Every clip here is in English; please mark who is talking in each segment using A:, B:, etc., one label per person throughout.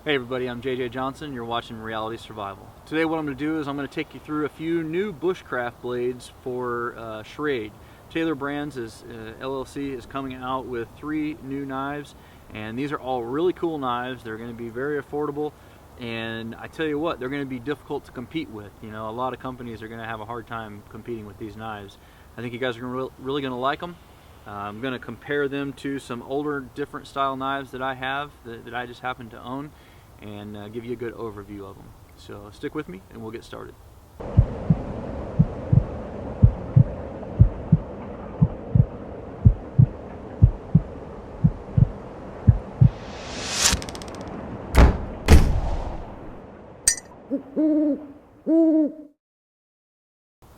A: Hey everybody, I'm JJ Johnson. You're watching Reality Survival. Today what I'm going to do is I'm going to take you through a few new Bushcraft blades for Schrade. Taylor Brands LLC is coming out with 3 new knives, and these are all really cool knives. They're going to be very affordable, and I tell you what, they're going to be difficult to compete with. You know, a lot of companies are going to have a hard time competing with these knives. I think you guys are really going to like them. I'm going to compare them to some older different style knives that I have that I just happen to own, and give you a good overview of them. So stick with me and we'll get started.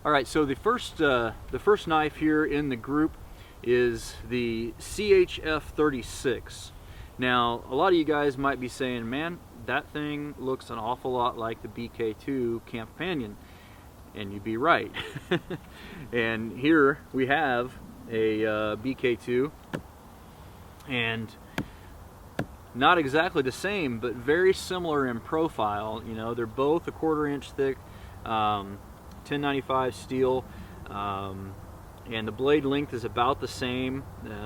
A: Alright, so the first knife here in the group is the CHF36. Now, a lot of you guys might be saying, man, that thing looks an awful lot like the BK2 Companion, and you'd be right. And here we have a BK2, and not exactly the same, but very similar in profile. You know, they're both a 1/4 inch thick, 1095 steel, and the blade length is about the same.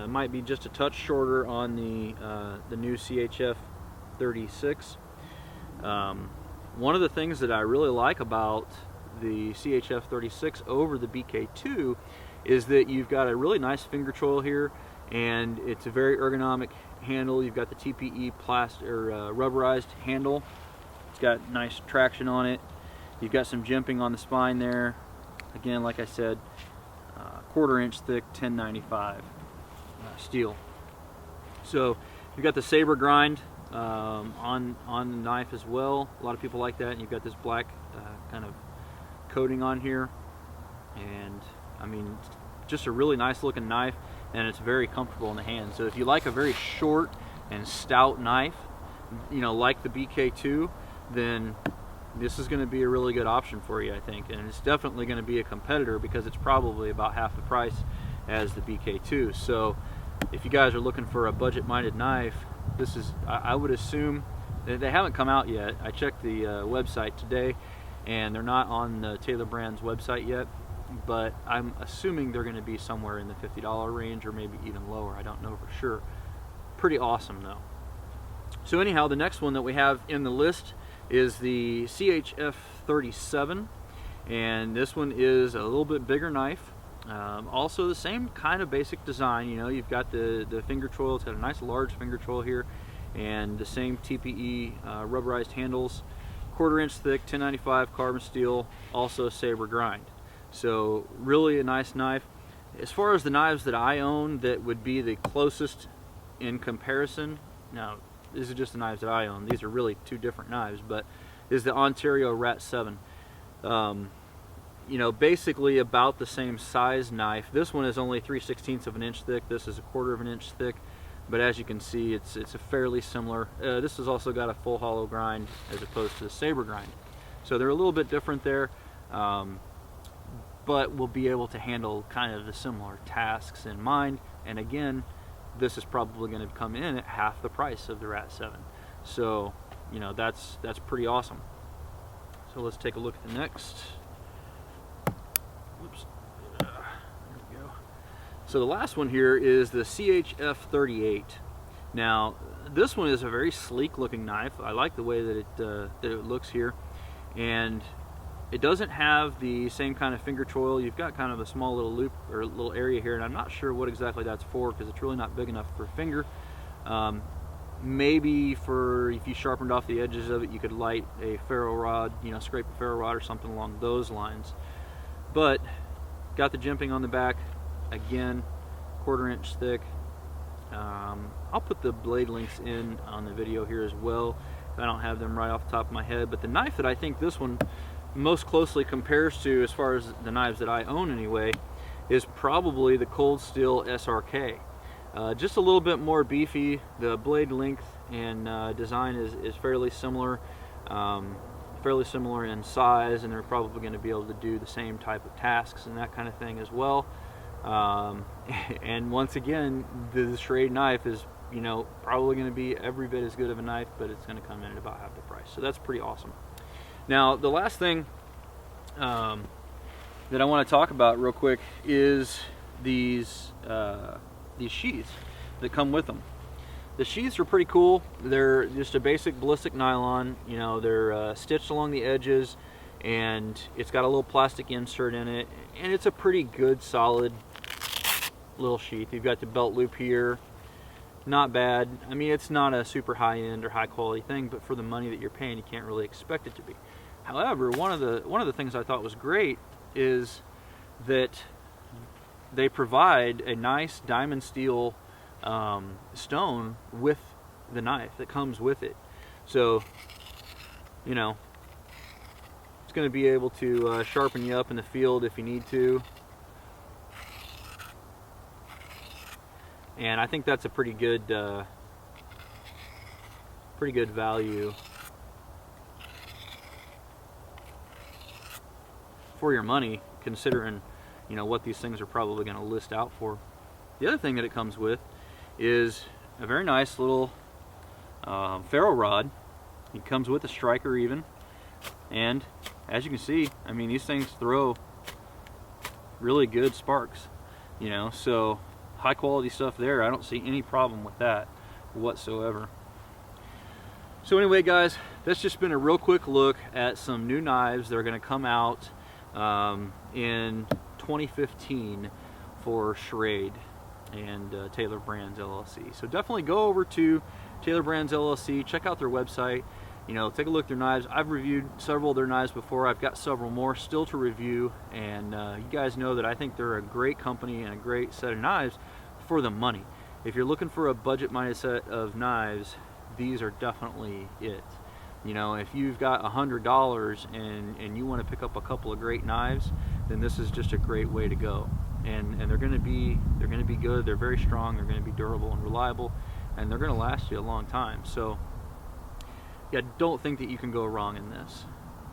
A: Might be just a touch shorter on the new CHF 36. One of the things that I really like about the CHF 36 over the BK2 is that you've got a really nice finger choil here, and it's a very ergonomic handle. You've got the TPE plastic or rubberized handle. It's got nice traction on it. You've got some jimping on the spine there. Again, like I said, 1/4 inch thick 1095 steel. So you've got the saber grind on the knife as well. A lot of people like that. And you've got this black kind of coating on here, and I mean, just a really nice looking knife, and it's very comfortable in the hand. So if you like a very short and stout knife, you know, like the BK2, then this is going to be a really good option for you, I think. And it's definitely going to be a competitor because it's probably about half the price as the BK2. So if you guys are looking for a budget-minded knife, this is, I would assume, they haven't come out yet. I checked the website today, and they're not on the Taylor Brands website yet, but I'm assuming they're going to be somewhere in the $50 range or maybe even lower. I don't know for sure. Pretty awesome though. So anyhow, the next one that we have in the list is the CHF 37, and this one is a little bit bigger knife. Also the same kind of basic design. You know, you've got the finger choil. It's got a nice large finger choil here, and the same TPE rubberized handles, 1/4 inch thick, 1095 carbon steel, also saber grind. So really a nice knife. As far as the knives that I own that would be the closest in comparison, now these are just the knives that I own. These are really 2 different knives, but is the Ontario Rat 7. You know, basically about the same size knife. This one is only 3/16 of an inch thick. This is a 1/4 of an inch thick, but as you can see, it's a fairly similar. This has also got a full hollow grind as opposed to the saber grind, so they're a little bit different there, but we'll be able to handle kind of the similar tasks in mind. And again, this is probably going to come in at half the price of the Rat 7. So, you know, that's pretty awesome. So let's take a look at the next. Oops. There we go. So the last one here is the CHF 38. Now, this one is a very sleek looking knife. I like the way that it looks here, and it doesn't have the same kind of finger choil. You've got kind of a small little loop or little area here, and I'm not sure what exactly that's for because it's really not big enough for a finger. Maybe for if you sharpened off the edges of it, you could light a ferro rod, you know, scrape a ferro rod or something along those lines. But got the jimping on the back, again, 1/4 inch thick. I'll put the blade links in on the video here as well. I don't have them right off the top of my head, but the knife that I think this one most closely compares to, as far as the knives that I own anyway, is probably the Cold Steel SRK. Just a little bit more beefy. The blade length and design is fairly similar. Fairly similar in size, and they're probably going to be able to do the same type of tasks and that kind of thing as well. And once again, the Schrade knife is you know, probably going to be every bit as good of a knife, but it's going to come in at about half the price. So that's pretty awesome. Now, the last thing that I want to talk about real quick is these sheaths that come with them. The sheaths are pretty cool. They're just a basic ballistic nylon. You know, they're stitched along the edges, and it's got a little plastic insert in it, and it's a pretty good, solid little sheath. You've got the belt loop here. Not bad. I mean, it's not a super high-end or high-quality thing, but for the money that you're paying, you can't really expect it to be. However, one of the things I thought was great is that they provide a nice diamond steel stone with the knife that comes with it. So, you know, it's going to be able to sharpen you up in the field if you need to. And I think that's a pretty good value for your money, considering, you know, what these things are probably going to list out for. The other thing that it comes with is a very nice little ferro rod. It comes with a striker even, and as you can see, I mean, these things throw really good sparks, you know, so high quality stuff there. I don't see any problem with that whatsoever. So anyway, guys, that's just been a real quick look at some new knives that are going to come out in 2015 for Schrade and Taylor Brands LLC. So definitely go over to Taylor Brands LLC, check out their website, you know, take a look at their knives. I've reviewed several of their knives before. I've got several more still to review, and you guys know that I think they're a great company and a great set of knives for the money. If you're looking for a budget-minded set of knives, these are definitely it. You know, if you've got $100 and you want to pick up a couple of great knives, then this is just a great way to go. And they're going to be good. They're very strong. They're going to be durable and reliable, and they're going to last you a long time. So yeah, don't think that you can go wrong in this.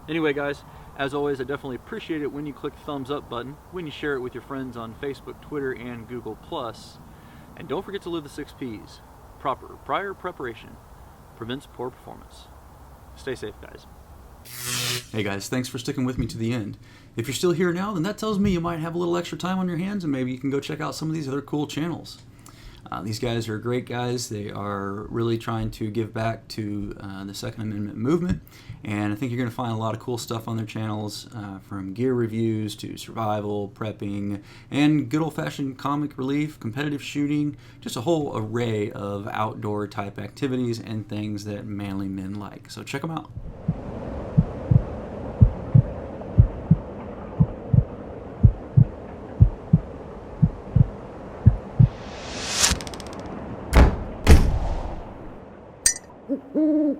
A: Anyway, guys, as always, I definitely appreciate it when you click the thumbs up button, when you share it with your friends on Facebook, Twitter, and Google+. And don't forget to live the 6 Ps. Prior preparation prevents poor performance. Stay safe, guys.
B: Hey guys, thanks for sticking with me to the end. If you're still here now, then that tells me you might have a little extra time on your hands, and maybe you can go check out some of these other cool channels. These guys are great guys. They are really trying to give back to the Second Amendment movement, and I think you're going to find a lot of cool stuff on their channels, from gear reviews to survival, prepping, and good old-fashioned comic relief, competitive shooting, just a whole array of outdoor type activities and things that manly men like. So check them out.